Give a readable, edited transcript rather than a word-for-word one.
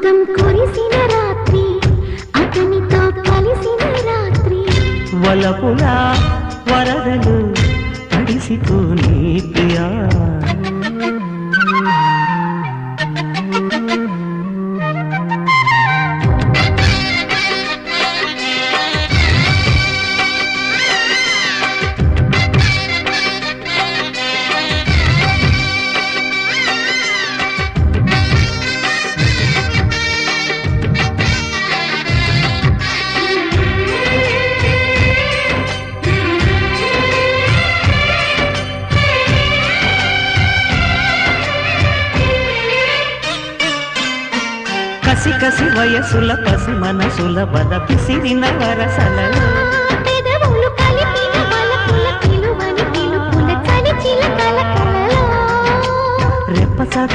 అమృతం కురిసిన రాత్రి అతనితో కలిసిన రాత్రి వలపుల వరదలు తడిసిపోని ప్రియా కసి కసి వయసుల పసి మనసుల బల పిసిరిన వరసలలో పెదవులు కలిపిన వలపుల పిలువని పిలుపుల చలి చిలకల కలలో రెప్పసాగ